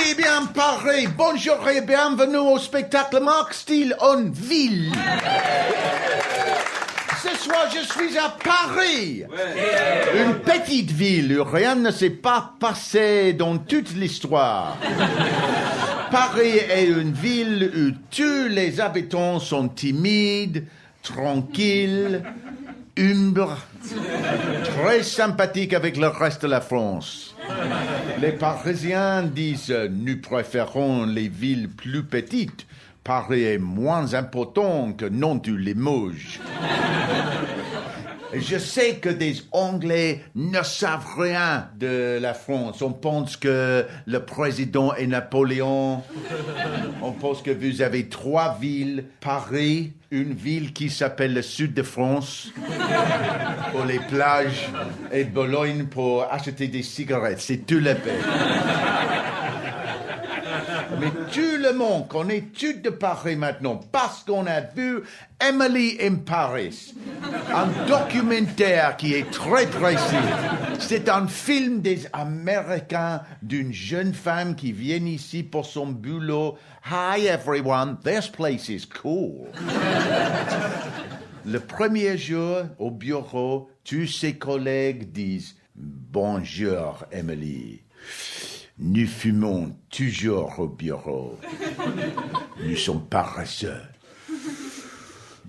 Eh bien, Paris, bonjour et bienvenue au spectacle Marc Style en ville. Ce soir, je suis à Paris. Une petite ville où rien ne s'est pas passé dans toute l'histoire. Paris est une ville où tous les habitants sont timides, tranquilles, humbles, très sympathiques avec le reste de la France. Les Parisiens disent « Nous préférons les villes plus petites. Paris est moins important que Nantes-Limoges. » Je sais que des Anglais ne savent rien de la France. On pense que le président est Napoléon. On pense que vous avez 3 villes. Paris, une ville qui s'appelle le sud de France, pour les plages, et Bologne pour acheter des cigarettes. C'est tout le pays. Mais tout le monde connaît tout de Paris maintenant parce qu'on a vu Emily in Paris, un documentaire qui est très précis. C'est un film des Américains d'une jeune femme qui vient ici pour son boulot. Hi everyone, this place is cool. Le premier jour au bureau, tous ses collègues disent « Bonjour Emily ». Nous fumons toujours au bureau. Nous sommes paresseux.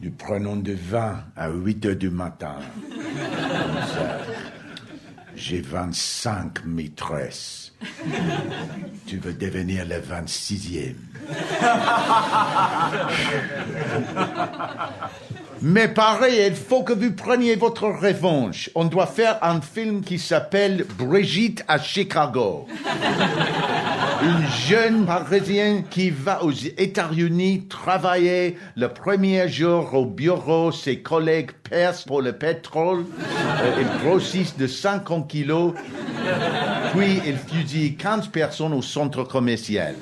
Nous prenons du vin à 8 heures du matin. Comme ça. J'ai 25 maîtresses. Tu veux devenir la 26e. Mais pareil, il faut que vous preniez votre revanche. On doit faire un film qui s'appelle Brigitte à Chicago. Une jeune Parisienne qui va aux États-Unis travailler le premier jour au bureau. Ses collègues percent pour le pétrole. Ils grossissent de 50 kilos. Puis ils fusillent 15 personnes au centre commercial.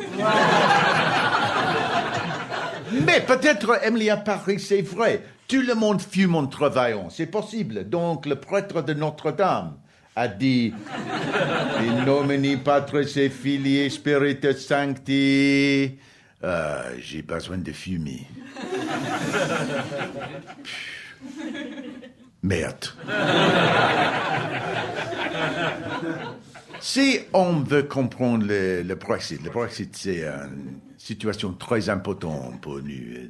Mais peut-être, Emily, à Paris, c'est vrai. Tout le monde fume en travaillant. C'est possible. Donc, le prêtre de Notre-Dame a dit « In nomine Patris et Filii Spiritus Sancti » j'ai besoin de fumer. Merde. Si on veut comprendre le Brexit, c'est une situation très importante pour nous.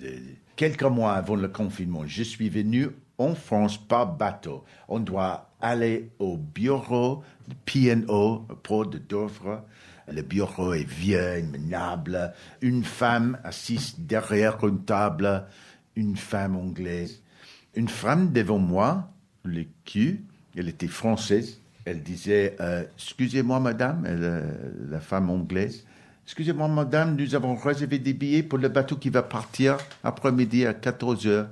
Quelques mois avant le confinement, je suis venu en France par bateau. On doit aller au bureau de P&O, port de Douvres. Le bureau est vieux, minable. Une femme assise derrière une table, une femme anglaise. Une femme devant moi, le cul, elle était française. Elle disait « Excusez-moi, madame », la femme anglaise. « Excusez-moi, madame, nous avons réservé des billets pour le bateau qui va partir après-midi à 14 heures. »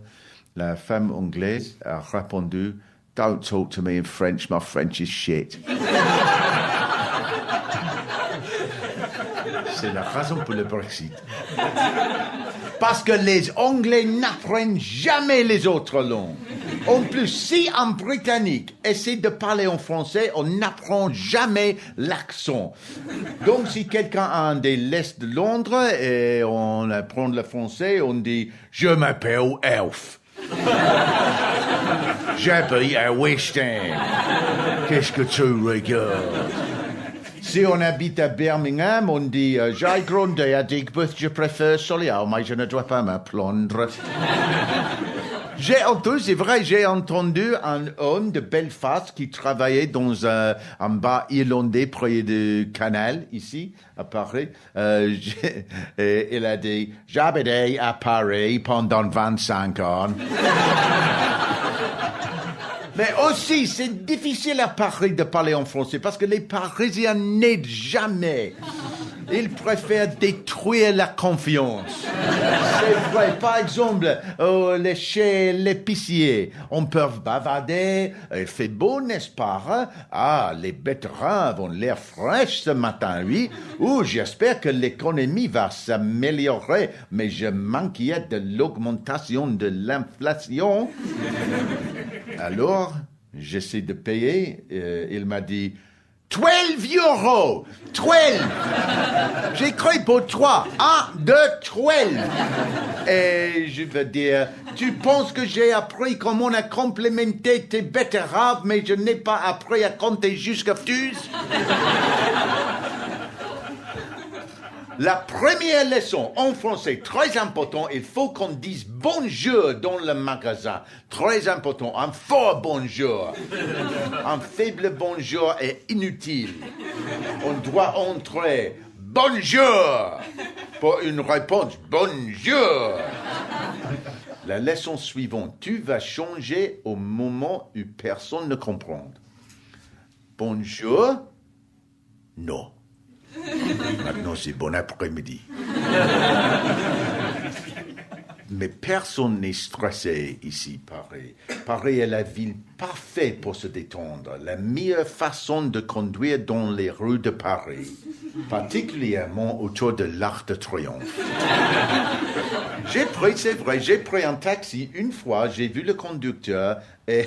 La femme anglaise a répondu « Don't talk to me in French, my French is shit. » C'est la raison pour le Brexit. Parce que les Anglais n'apprennent jamais les autres langues. En plus, si un Britannique essaie de parler en français, on n'apprend jamais l'accent. Donc, si quelqu'un a des l'Est de Londres et on apprend le français, on dit « Je m'appelle Elf. J'habite à West End. Qu'est-ce que tu regardes ?» Si on habite à Birmingham, on dit « J'ai grandi à Digbeth, je préfère Solihull, mais je ne dois pas me plaindre. » C'est vrai, j'ai entendu un homme de Belfast qui travaillait dans un bar irlandais près du canal, ici, à Paris. Il a dit « J'habitais à Paris pendant 25 ans. » Mais aussi, c'est difficile à Paris de parler en français parce que les Parisiens n'aident jamais. Ils préfèrent détruire la confiance. C'est vrai. Par exemple, chez l'épicier, on peut bavarder. Il fait beau, n'est-ce pas? Hein? Ah, les betteraves ont l'air fraîches ce matin, oui. J'espère que l'économie va s'améliorer, mais je m'inquiète de l'augmentation de l'inflation. Alors, j'essaie de payer. Il m'a dit, 12 euros. 12. J'ai cru pour 3. 1, 2, 12. Et je veux dire, tu penses que j'ai appris comment on a complémenté tes betteraves, mais je n'ai pas appris à compter jusqu'à 12? La première leçon en français, très important, il faut qu'on dise bonjour dans le magasin. Très important, un fort bonjour. Un faible bonjour est inutile. On doit entrer bonjour pour une réponse bonjour. La leçon suivante, tu vas changer au moment où personne ne comprend. Bonjour? Non. Maintenant, c'est bon après-midi. Mais personne n'est stressé ici, Paris. Paris est la ville parfaite pour se détendre. La meilleure façon de conduire dans les rues de Paris, particulièrement autour de l'Arc de Triomphe. J'ai pris un taxi une fois, j'ai vu le conducteur et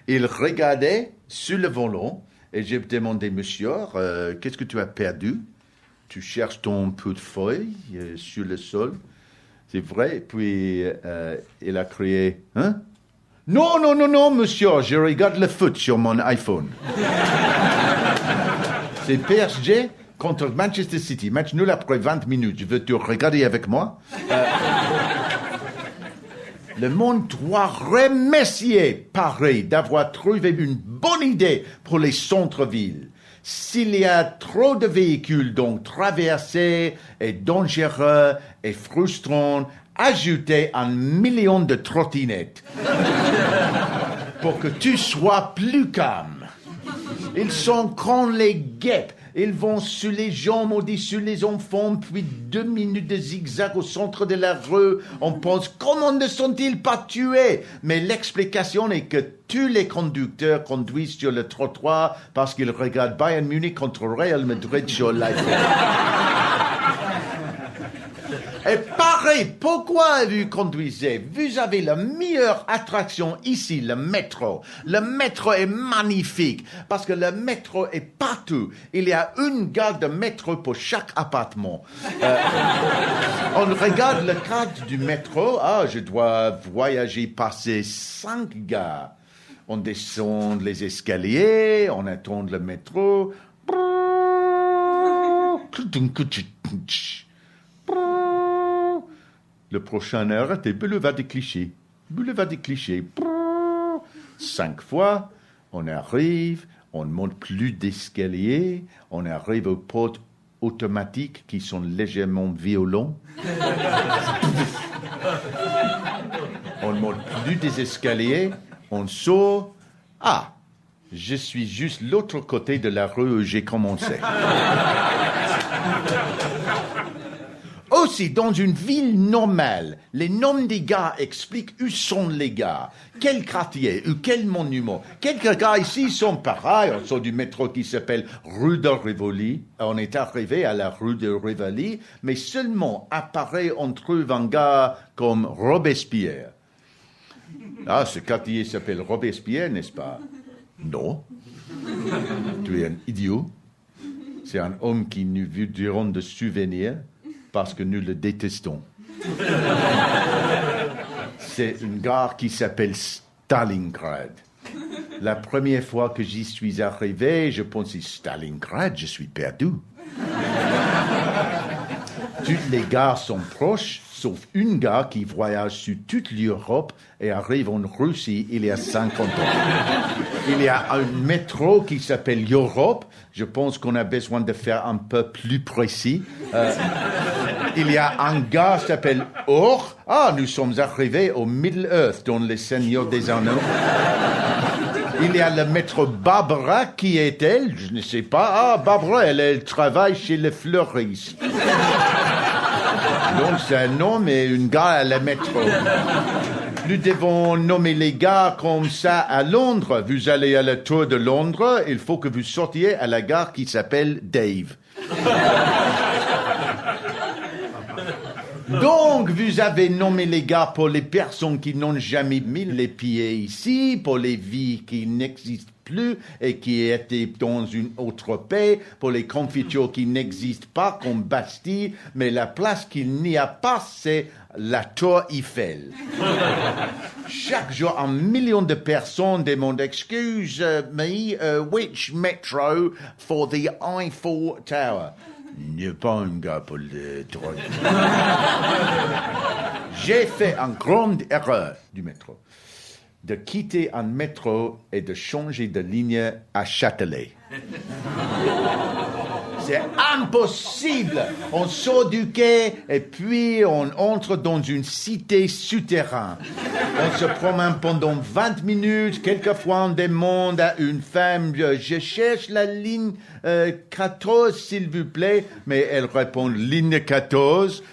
il regardait sur le volant et j'ai demandé, monsieur, qu'est-ce que tu as perdu? Tu cherches ton portefeuille sur le sol. C'est vrai. Puis, il a crié, hein? Non, monsieur, je regarde le foot sur mon iPhone. C'est PSG contre Manchester City. Match nul après 20 minutes. Je veux te regarder avec moi. Le monde doit remercier Paris d'avoir trouvé une bonne idée pour les centres-villes. S'il y a trop de véhicules, donc traversés et dangereux et frustrants, ajoutez 1 million de trottinettes pour que tu sois plus calme. Ils sont comme les guêpes. Ils vont sur les jambes, au-dessus les enfants, puis 2 minutes de zigzag au centre de la rue. On pense, comment ne sont-ils pas tués? Mais l'explication est que tous les conducteurs conduisent sur le trottoir parce qu'ils regardent Bayern Munich contre Real Madrid sur l'iPhone. Et pareil, pourquoi vous conduisez? Vous avez la meilleure attraction ici, le métro. Le métro est magnifique parce que le métro est partout. Il y a une gare de métro pour chaque appartement. On regarde le cadre du métro. Ah, je dois voyager, passer 5 gares. On descend les escaliers, on attend le métro. Le prochain arrêt est Boulevard des Clichés. Boulevard des Clichés. 5 fois, on arrive, on ne monte plus d'escalier, on arrive aux portes automatiques qui sont légèrement violentes. On ne monte plus des escaliers, on sort. Ah, je suis juste l'autre côté de la rue où j'ai commencé. Aussi, dans une ville normale, les noms des gares expliquent où sont les gares, quel quartier ou quel monument. Quelques gares ici sont pareils. On sort du métro qui s'appelle rue de Rivoli. On est arrivé à la rue de Rivoli, mais seulement à Paris, on trouve un gare comme Robespierre. Ah, ce quartier s'appelle Robespierre, n'est-ce pas? Non. Tu es un idiot. C'est un homme qui nous voudront de souvenirs. Parce que nous le détestons. C'est une gare qui s'appelle Stalingrad. La première fois que j'y suis arrivé, je pensais, Stalingrad, je suis perdu. Toutes les gares sont proches, sauf une gare qui voyage sur toute l'Europe et arrive en Russie il y a 50 ans. Il y a un métro qui s'appelle Europe. Je pense qu'on a besoin de faire un peu plus précis. Il y a un gars qui s'appelle Or. Ah, nous sommes arrivés au Middle-earth, dans les Seigneurs des Anneaux. Il y a le métro Barbara. Qui est-elle? Je ne sais pas. Ah, Barbara, elle travaille chez les fleuristes. Donc, c'est un homme et une gare à la métro. Nous devons nommer les gares comme ça à Londres. Vous allez à la tour de Londres, il faut que vous sortiez à la gare qui s'appelle Dave. Donc, vous avez nommé les gars pour les personnes qui n'ont jamais mis les pieds ici, pour les vies qui n'existent plus et qui étaient dans une autre paix, pour les confitures qui n'existent pas comme Bastille, mais la place qu'il n'y a pas, c'est la Tour Eiffel. Chaque jour, un million de personnes demandent « Excuse me, which metro for the Eiffel Tower ?» Il n'y a pas un gars pour le Tour Eiffel. J'ai fait une grande erreur du métro. De quitter un métro et de changer de ligne à Châtelet. C'est impossible. On sort du quai et puis on entre dans une cité souterraine. On se promène pendant 20 minutes. Quelquefois, on demande à une femme, je cherche la ligne 14, s'il vous plaît. Mais elle répond, ligne 14.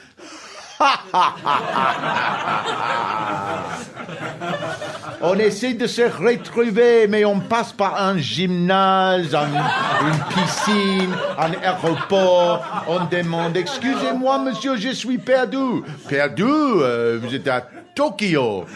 On essaie de se retrouver, mais on passe par un gymnase, une piscine, un aéroport. On demande, excusez-moi, monsieur, je suis perdu. Perdu? Vous êtes à Tokyo.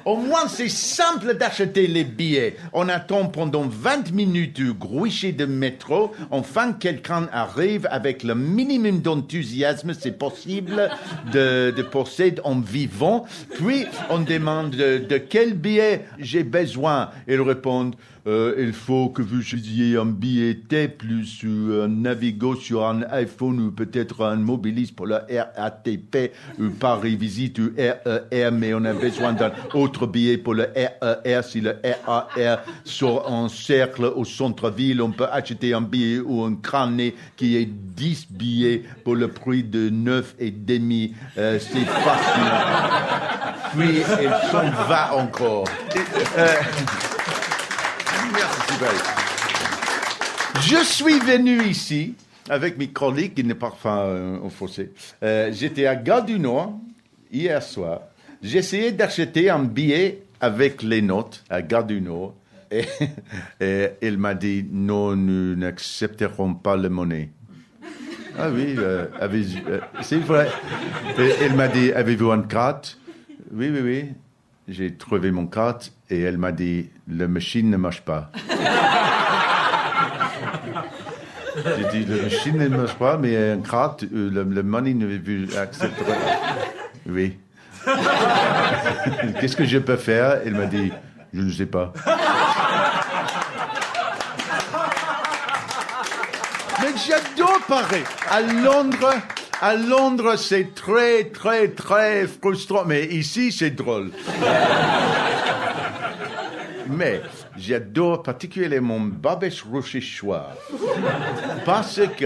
Au moins, c'est simple d'acheter les billets. On attend pendant 20 minutes du guichet de métro. Enfin, quelqu'un arrive avec le minimum d'enthousiasme, c'est possible, de procéder en vivant. Puis, on demande de quel billet j'ai besoin. Ils répondent, il faut que vous choisissiez un billet T plus un Navigo sur un iPhone ou peut-être un Mobilis pour le RATP ou Paris Visite ou RER, mais on a besoin d'un autre billet pour le RER. Si le RER sort en cercle au centre-ville, on peut acheter un billet ou un crâne qui est 10 billets pour le prix de 9,5. C'est facile. Puis, il s'en va encore. Je suis venu ici avec mes collègues qui n'est parfois au fossé. J'étais à Gare du Nord hier soir. J'essayais d'acheter un billet avec les notes à Gare du Nord. Et il m'a dit, non, nous n'accepterons pas la monnaie. Ah oui, c'est vrai. Et il m'a dit, avez-vous une carte? Oui, oui, oui. J'ai trouvé mon carte et elle m'a dit, la machine ne marche pas. J'ai dit, la machine ne marche pas, mais une carte, le money ne veut accepter. Oui. Qu'est-ce que je peux faire? Elle m'a dit, je ne sais pas. Mais j'adore Paris. À Londres, c'est très, très, très frustrant. Mais ici, c'est drôle. Mais j'adore particulièrement Barbès Rochechouart. Parce que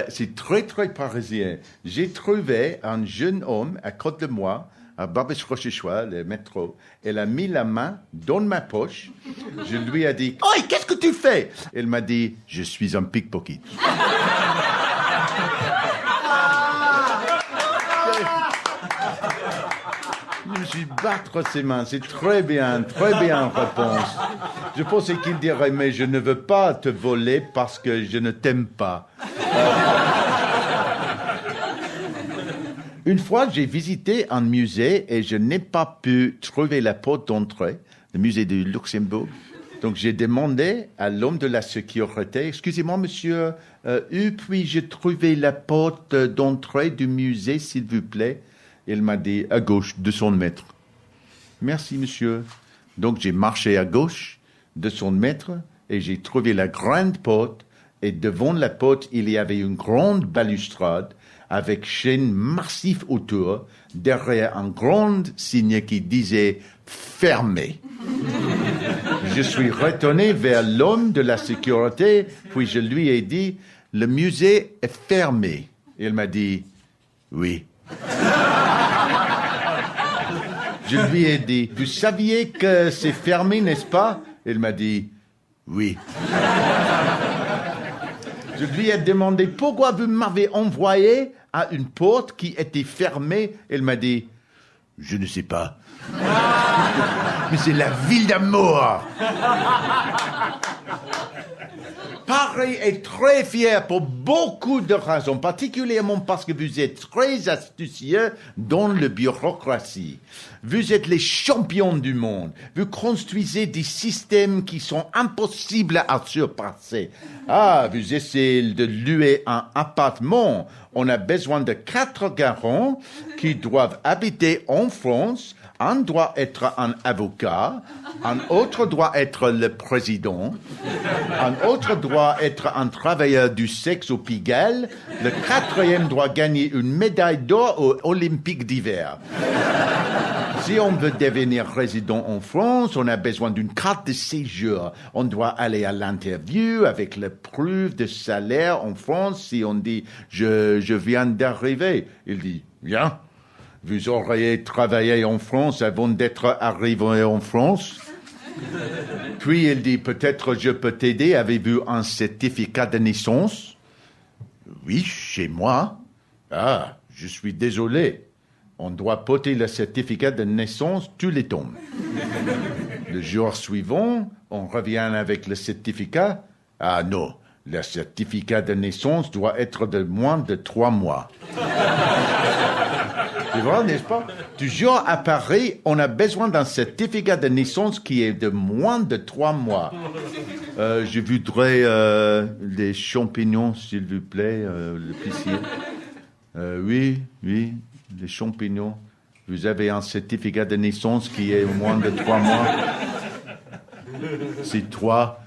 c'est très, très parisien. J'ai trouvé un jeune homme à côté de moi, à Barbès Rochechouart, le métro. Elle a mis la main dans ma poche. Je lui ai dit, « Oi, qu'est-ce que tu fais ?» Elle m'a dit, « Je suis un pickpocket. » Je me suis battre ses mains, c'est très bien réponse. Je pensais qu'il dirait, mais je ne veux pas te voler parce que je ne t'aime pas. Une fois, j'ai visité un musée et je n'ai pas pu trouver la porte d'entrée, le musée du Luxembourg. Donc, j'ai demandé à l'homme de la sécurité, excusez-moi, monsieur, où puis-je trouver la porte d'entrée du musée, s'il vous plaît? Il m'a dit, à gauche, 200 mètres. Merci, monsieur. Donc, j'ai marché à gauche, 200 mètres, et j'ai trouvé la grande porte. Et devant la porte, il y avait une grande balustrade avec chaîne massif autour, derrière un grand signe qui disait « Fermé ». Je suis retourné vers l'homme de la sécurité, puis je lui ai dit « Le musée est fermé ». Il m'a dit « Oui ». Je lui ai dit, vous saviez que c'est fermé, n'est-ce pas? Il m'a dit, oui. Je lui ai demandé, pourquoi vous m'avez envoyé à une porte qui était fermée? Il m'a dit, je ne sais pas. Mais c'est la ville d'amour. Paris est très fier pour beaucoup de raisons, particulièrement parce que vous êtes très astucieux dans la bureaucratie. Vous êtes les champions du monde. Vous construisez des systèmes qui sont impossibles à surpasser. Ah, vous essayez de louer un appartement. On a besoin de 4 garants qui doivent habiter en France. Un doit être un avocat, un autre doit être le président, un autre doit être un travailleur du sexe au Pigalle, le 4e doit gagner une médaille d'or aux Olympiques d'hiver. Si on veut devenir résident en France, on a besoin d'une carte de séjour. On doit aller à l'interview avec la preuve de salaire en France. Si on dit « je viens d'arriver », il dit « Bien ». Vous auriez travaillé en France avant d'être arrivé en France. Puis il dit, peut-être je peux t'aider. Avez-vous un certificat de naissance? Oui, chez moi. Ah, je suis désolé. On doit porter le certificat de naissance tous les temps. Le jour suivant, on revient avec le certificat. Ah non, le certificat de naissance doit être de moins de 3 mois. C'est vrai, n'est-ce pas? Toujours à Paris, on a besoin d'un certificat de naissance qui est de moins de 3 mois. Je voudrais des champignons, s'il vous plaît, l'épicier. Oui, les champignons. Vous avez un certificat de naissance qui est moins de 3 mois? C'est 3,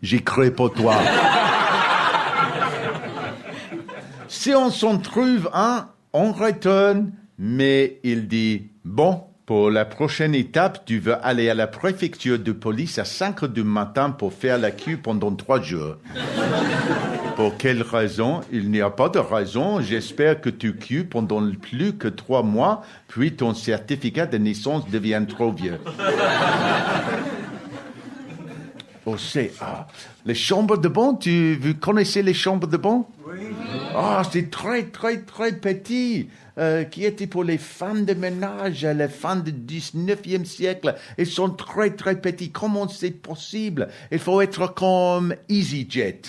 j'écris pour toi. Si on s'en trouve un, on retourne, mais il dit, bon, pour la prochaine étape, tu veux aller à la préfecture de police à 5 heures du matin pour faire la queue pendant 3 jours. Pour quelle raison? Il n'y a pas de raison. J'espère que tu queues pendant plus que 3 mois, puis ton certificat de naissance devient trop vieux. Oh, les chambres de banc, vous connaissez les chambres de banc? Oui. Ah, c'est très, très, très petit, qui était pour les femmes de ménage à la fin du 19e siècle. Ils sont très, très petits. Comment c'est possible? Il faut être comme EasyJet.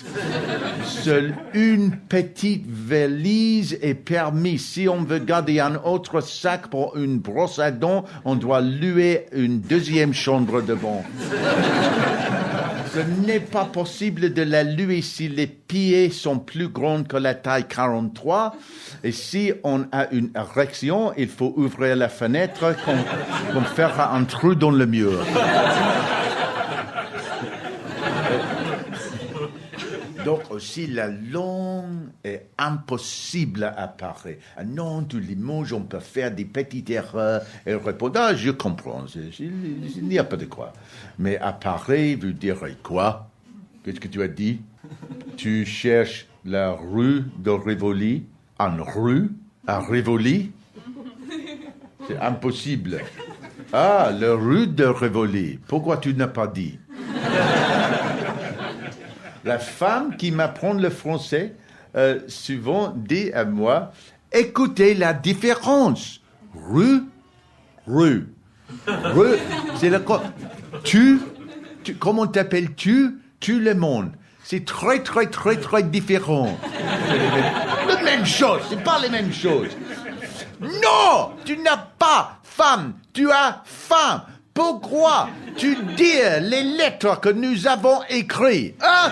Seule une petite valise est permise. Si on veut garder un autre sac pour une brosse à dents, on doit louer une 2e chambre de banc. Ce n'est pas possible de la louer si les pieds sont plus grands que la taille 43. Et si on a une érection, il faut ouvrir la fenêtre comme faire un trou dans le mur. Donc aussi, la langue est impossible à parler. Ah non, tous les mots, on peut faire des petites erreurs et répondre, ah, je comprends, il n'y a pas de quoi. Mais à Paris, vous direz quoi? Qu'est-ce que tu as dit? Tu cherches la rue de Rivoli? Une rue à Rivoli? C'est impossible. Ah, la rue de Rivoli. Pourquoi tu n'as pas dit? La femme qui m'apprend le français souvent dit à moi, écoutez la différence. Rue, c'est le quoi? Comment t'appelles-tu? Tu le monde. C'est très, très, très, très différent. La même chose, c'est pas les mêmes choses. Non, tu n'as pas femme, tu as femme. Pourquoi tu dis les lettres que nous avons écrites, hein?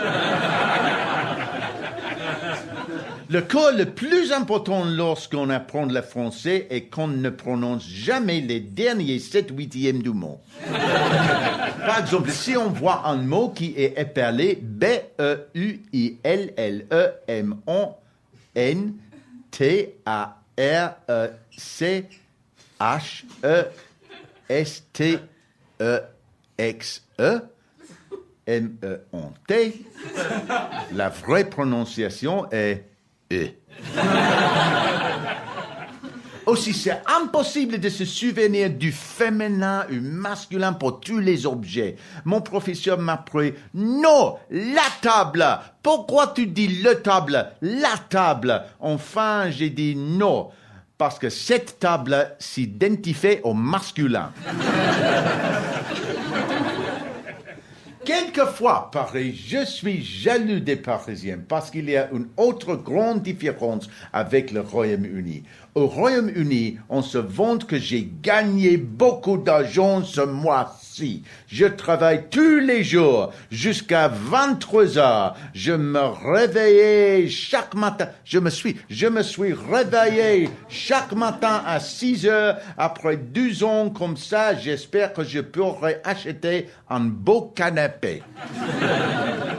Le cas le plus important lorsqu'on apprend le français est qu'on ne prononce jamais les derniers 7/8e du mot. Par exemple, si on voit un mot qui est épellé Berthaud-Mexique, la vraie prononciation est E. Aussi, c'est impossible de se souvenir du féminin ou masculin pour tous les objets. Mon professeur m'a appris, non, la table. Pourquoi tu dis le table, la table? Enfin, j'ai dit non, parce que cette table s'identifie au masculin. quelquefois, Paris, je suis jaloux des Parisiens parce qu'il y a une autre grande différence avec le Royaume-Uni. Au Royaume-Uni, on se vante que j'ai gagné beaucoup d'argent ce mois-ci. Je travaille tous les jours jusqu'à 23 heures. Je me réveillais chaque matin. Je me suis réveillé chaque matin à 6 heures. Après 12 ans comme ça, j'espère que je pourrai acheter un beau canapé.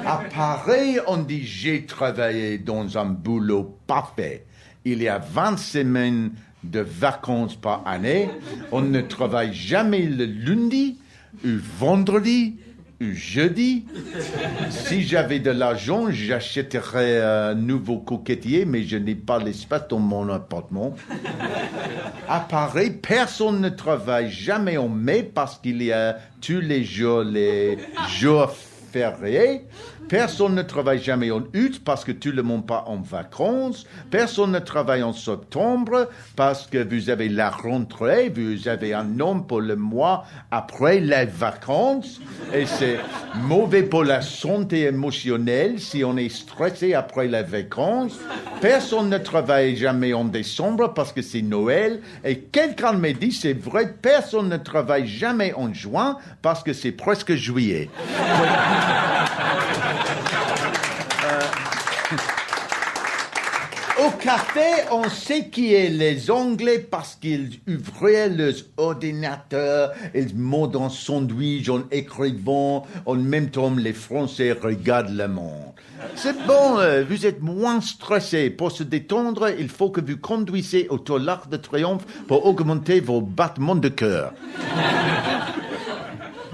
À Paris, on dit j'ai travaillé dans un boulot parfait. Il y a 20 semaines de vacances par année. On ne travaille jamais le lundi, ou vendredi, ou jeudi. Si j'avais de l'argent, j'achèterais un nouveau coquetier, mais je n'ai pas l'espace dans mon appartement. À Paris, personne ne travaille jamais en mai parce qu'il y a tous les jours fériés. Personne ne travaille jamais en août parce que tout le monde part en vacances. Personne ne travaille en septembre parce que vous avez la rentrée, vous avez un nom pour le mois après les vacances. Et c'est mauvais pour la santé émotionnelle si on est stressé après les vacances. Personne ne travaille jamais en décembre parce que c'est Noël. Et quelqu'un m'a dit, c'est vrai, personne ne travaille jamais en juin parce que c'est presque juillet. Au café, on sait qui est les Anglais parce qu'ils ouvraient leurs ordinateurs, ils mangent un sandwich en écrivant, en même temps les Français regardent le monde. C'est bon, vous êtes moins stressé. Pour se détendre, il faut que vous conduisez autour de l'Arc de Triomphe pour augmenter vos battements de cœur.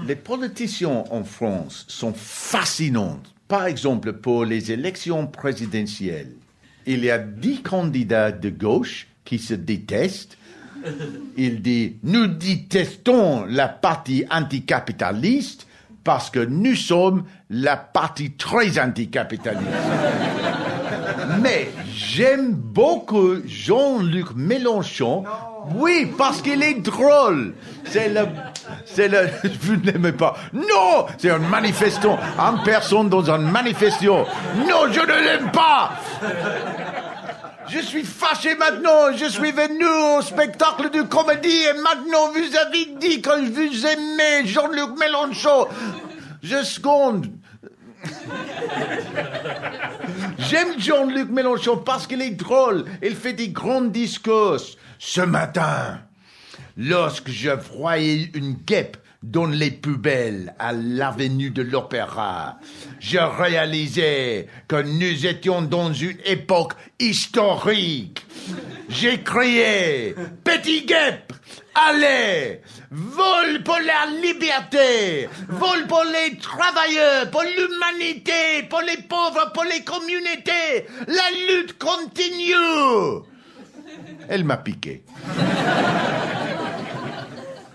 Les politiciens en France sont fascinants. Par exemple, pour les élections présidentielles, il y a 10 candidats de gauche qui se détestent. Il dit, nous détestons la partie anticapitaliste parce que nous sommes la partie très anticapitaliste. Mais j'aime beaucoup Jean-Luc Mélenchon. Oui, parce qu'il est drôle. Vous ne l'aimez pas. Non, c'est un manifestant. Une personne dans une manifestation. Non, je ne l'aime pas. Je suis fâché maintenant. Je suis venu au spectacle de comédie et maintenant vous avez dit que vous aimez Jean-Luc Mélenchon. Je seconde. J'aime Jean-Luc Mélenchon parce qu'il est drôle. Il fait des grands discours. Ce matin, lorsque je voyais une guêpe dans les poubelles à l'avenue de l'Opéra, je réalisais que nous étions dans une époque historique. J'ai crié « Petit guêpe, allez, vol pour la liberté, vol pour les travailleurs, pour l'humanité, pour les pauvres, pour les communautés, la lutte continue !» Elle m'a piqué.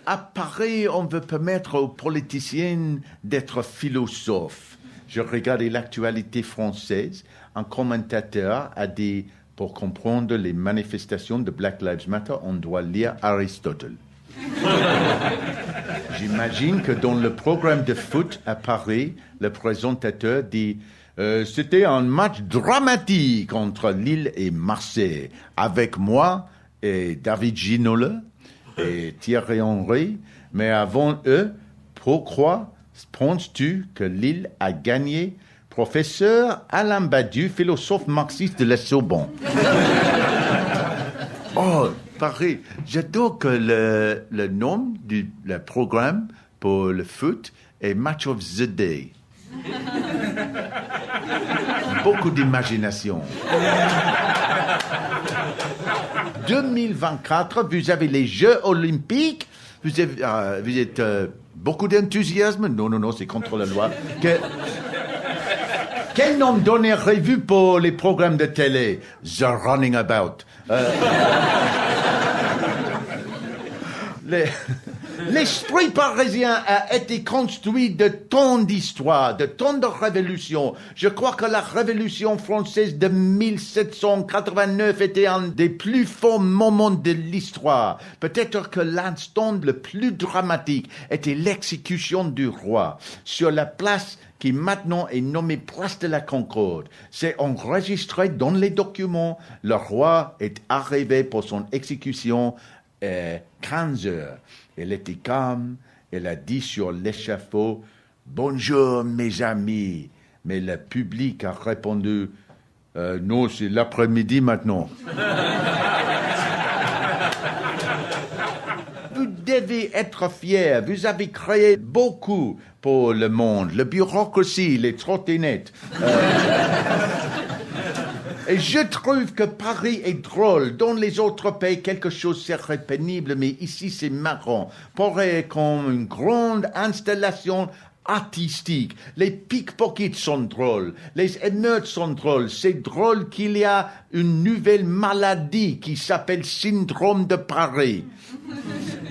À Paris, on veut permettre aux politiciens d'être philosophes. Je regardais l'actualité française. Un commentateur a dit, pour comprendre les manifestations de Black Lives Matter, on doit lire Aristote. J'imagine que dans le programme de foot à Paris, le présentateur dit c'était un match dramatique entre Lille et Marseille, avec moi et David Ginola et Thierry Henry. Mais avant eux, pourquoi penses-tu que Lille a gagné? Professeur Alain Badiou, philosophe marxiste de la Sorbonne. Oh, Paris, j'adore que le nom du programme pour le foot est Match of the Day. Beaucoup d'imagination. 2024, vous avez les Jeux Olympiques. Vous êtes beaucoup d'enthousiasme. Non, c'est contre la loi. Quel nom donnerez-vous pour les programmes de télé? The Running About. L'esprit parisien a été construit de tant d'histoires, de tant de révolutions. Je crois que la Révolution française de 1789 était un des plus forts moments de l'histoire. Peut-être que l'instant le plus dramatique était l'exécution du roi sur la place qui maintenant est nommée place de la Concorde. C'est enregistré dans les documents. Le roi est arrivé pour son exécution 15 heures. Elle était calme, elle a dit sur l'échafaud « Bonjour mes amis ». Mais le public a répondu « Non, c'est l'après-midi maintenant ». Vous devez être fiers, vous avez créé beaucoup pour le monde, le bureaucratie, les trottinettes. Et je trouve que Paris est drôle. Dans les autres pays, quelque chose serait pénible, mais ici, c'est marrant. Paris est comme une grande installation artistique. Les pickpockets sont drôles. Les émeutes sont drôles. C'est drôle qu'il y a une nouvelle maladie qui s'appelle syndrome de Paris.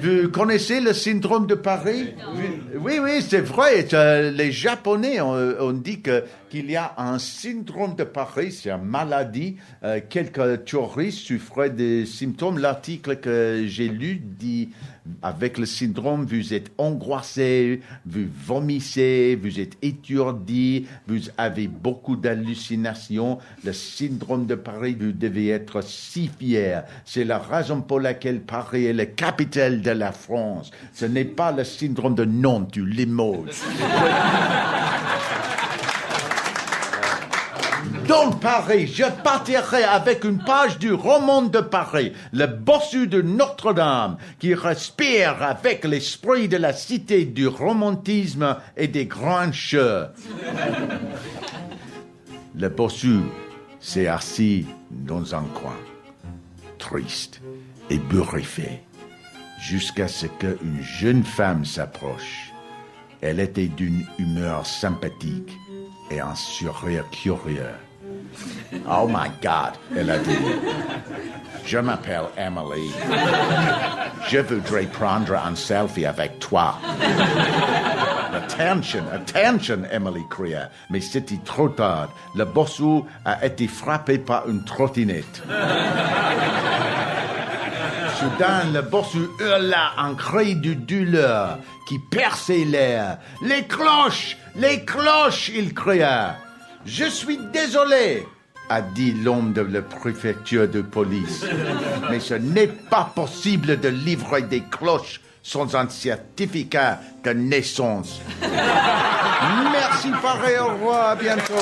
Vous connaissez le syndrome de Paris? Oui, c'est vrai. Les Japonais ont dit qu'il y a un syndrome de Paris, c'est une maladie. Quelques touristes souffraient des symptômes. L'article que j'ai lu dit avec le syndrome, vous êtes angoissé, vous vomissez, vous êtes étourdi, vous avez beaucoup d'hallucinations. Le syndrome de Paris, vous devez être si fier. C'est la raison pour laquelle Paris est la capitale de la France. Ce n'est pas le syndrome de Nantes ou Limoges. Dans Paris, je partirai avec une page du roman de Paris, le bossu de Notre-Dame, qui respire avec l'esprit de la cité du romantisme et des grands cheux. Le bossu s'est assis dans un coin, triste et ébouriffé, jusqu'à ce qu'une jeune femme s'approche. Elle était d'une humeur sympathique et un sourire curieux. « Oh my God », elle a dit. « Je m'appelle Emily. Je voudrais prendre un selfie avec toi. » Attention, Emily cria. Mais c'était trop tard. Le bossu a été frappé par une trottinette. Soudain, le bossu hurla un cri de douleur qui perçait l'air. « Les cloches ! Les cloches !» il cria. « Je suis désolé !» a dit l'homme de la préfecture de police. « Mais ce n'est pas possible de livrer des cloches sans un certificat de naissance. » Merci, Paris, au revoir, à bientôt.